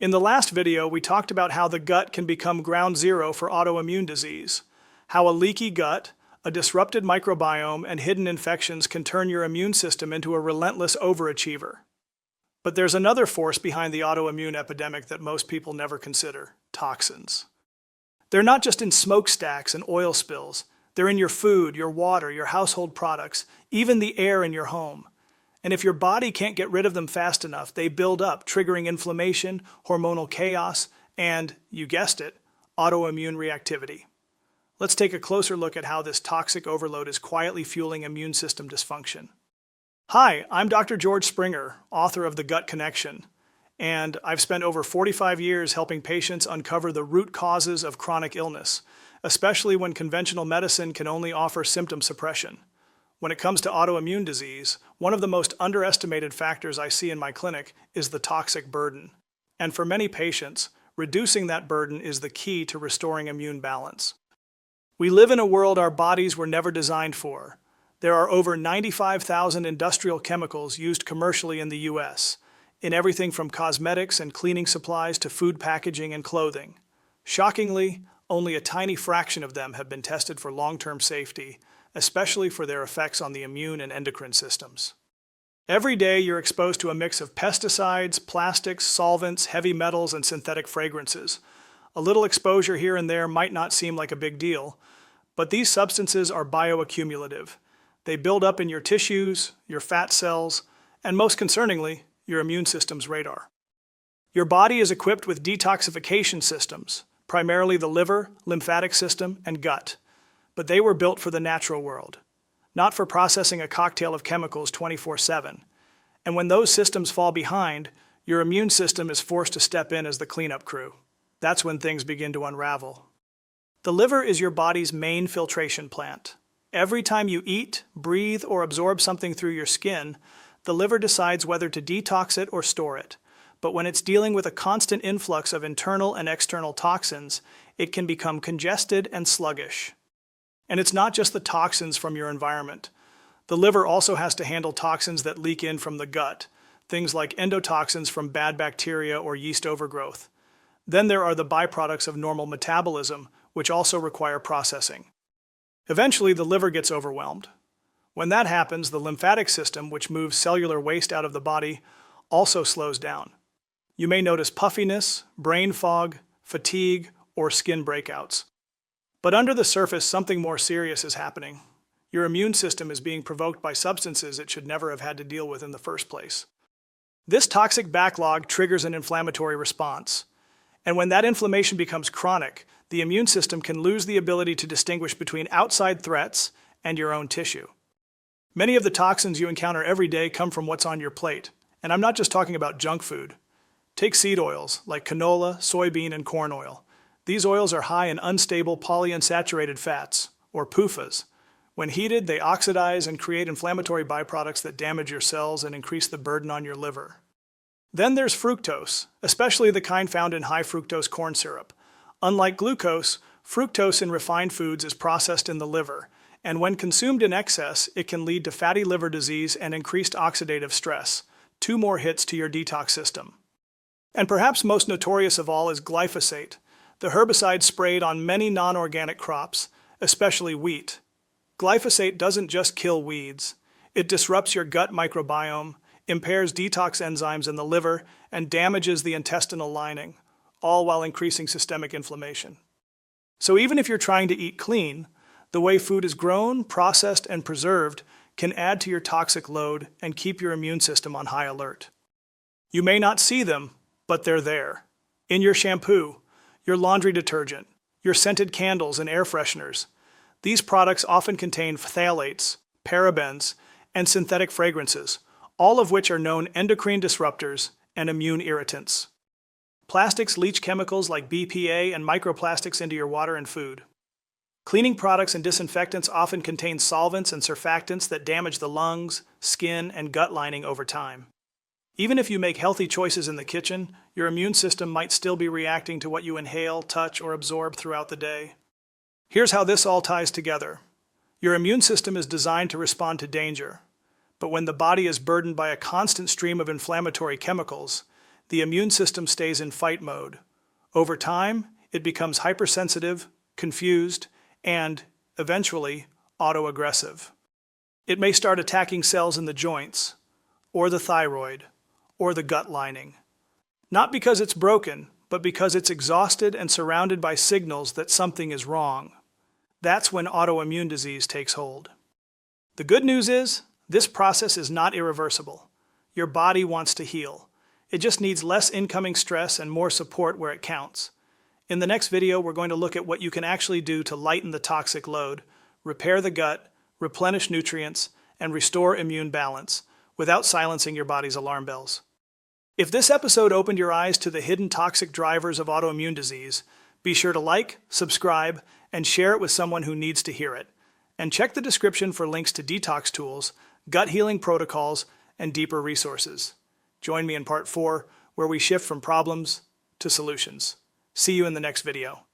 In the last video, we talked about how the gut can become ground zero for autoimmune disease, how a leaky gut, a disrupted microbiome, and hidden infections can turn your immune system into a relentless overachiever. But there's another force behind the autoimmune epidemic that most people never consider: toxins. They're not just in smokestacks and oil spills. They're in your food, your water, your household products, even the air in your home. And if your body can't get rid of them fast enough, they build up, triggering inflammation, hormonal chaos, and, you guessed it, autoimmune reactivity. Let's take a closer look at how this toxic overload is quietly fueling immune system dysfunction. Hi, I'm Dr. George Springer, author of The Gut Connection, and I've spent over 45 years helping patients uncover the root causes of chronic illness, especially when conventional medicine can only offer symptom suppression. When it comes to autoimmune disease, one of the most underestimated factors I see in my clinic is the toxic burden. And for many patients, reducing that burden is the key to restoring immune balance. We live in a world our bodies were never designed for. There are over 95,000 industrial chemicals used commercially in the US, in everything from cosmetics and cleaning supplies to food packaging and clothing. Shockingly, only a tiny fraction of them have been tested for long-term safety, especially for their effects on the immune and endocrine systems. Every day you're exposed to a mix of pesticides, plastics, solvents, heavy metals, and synthetic fragrances. A little exposure here and there might not seem like a big deal, but these substances are bioaccumulative. They build up in your tissues, your fat cells, and most concerningly, your immune system's radar. Your body is equipped with detoxification systems, primarily the liver, lymphatic system, and gut. But they were built for the natural world, not for processing a cocktail of chemicals 24/7. And when those systems fall behind, your immune system is forced to step in as the cleanup crew. That's when things begin to unravel. The liver is your body's main filtration plant. Every time you eat, breathe, or absorb something through your skin, the liver decides whether to detox it or store it. But when it's dealing with a constant influx of internal and external toxins, it can become congested and sluggish. And it's not just the toxins from your environment. The liver also has to handle toxins that leak in from the gut, things like endotoxins from bad bacteria or yeast overgrowth. Then there are the byproducts of normal metabolism, which also require processing. Eventually, the liver gets overwhelmed. When that happens, the lymphatic system, which moves cellular waste out of the body, also slows down. You may notice puffiness, brain fog, fatigue, or skin breakouts. But under the surface, something more serious is happening. Your immune system is being provoked by substances it should never have had to deal with in the first place. This toxic backlog triggers an inflammatory response. And when that inflammation becomes chronic, the immune system can lose the ability to distinguish between outside threats and your own tissue. Many of the toxins you encounter every day come from what's on your plate. And I'm not just talking about junk food. Take seed oils like canola, soybean, and corn oil. These oils are high in unstable polyunsaturated fats, or PUFAs. When heated, they oxidize and create inflammatory byproducts that damage your cells and increase the burden on your liver. Then there's fructose, especially the kind found in high fructose corn syrup. Unlike glucose, fructose in refined foods is processed in the liver, and when consumed in excess, it can lead to fatty liver disease and increased oxidative stress, 2 more hits to your detox system. And perhaps most notorious of all is glyphosate, the herbicide sprayed on many non-organic crops, especially wheat. Glyphosate doesn't just kill weeds. It disrupts your gut microbiome, impairs detox enzymes in the liver, and damages the intestinal lining, all while increasing systemic inflammation. So even if you're trying to eat clean, the way food is grown, processed, and preserved can add to your toxic load and keep your immune system on high alert. You may not see them, but they're there. In your shampoo, your laundry detergent, your scented candles and air fresheners. These products often contain phthalates, parabens, and synthetic fragrances, all of which are known endocrine disruptors and immune irritants. Plastics leach chemicals like BPA and microplastics into your water and food. Cleaning products and disinfectants often contain solvents and surfactants that damage the lungs, skin, and gut lining over time. Even if you make healthy choices in the kitchen, your immune system might still be reacting to what you inhale, touch, or absorb throughout the day. Here's how this all ties together. Your immune system is designed to respond to danger, but when the body is burdened by a constant stream of inflammatory chemicals, the immune system stays in fight mode. Over time, it becomes hypersensitive, confused, and, eventually, autoaggressive. It may start attacking cells in the joints, or the thyroid, or the gut lining. Not because it's broken, but because it's exhausted and surrounded by signals that something is wrong. That's when autoimmune disease takes hold. The good news is, this process is not irreversible. Your body wants to heal. It just needs less incoming stress and more support where it counts. In the next video, we're going to look at what you can actually do to lighten the toxic load, repair the gut, replenish nutrients, and restore immune balance without silencing your body's alarm bells. If this episode opened your eyes to the hidden toxic drivers of autoimmune disease, be sure to like, subscribe, and share it with someone who needs to hear it. And check the description for links to detox tools, gut healing protocols, and deeper resources. Join me in part 4, where we shift from problems to solutions. See you in the next video.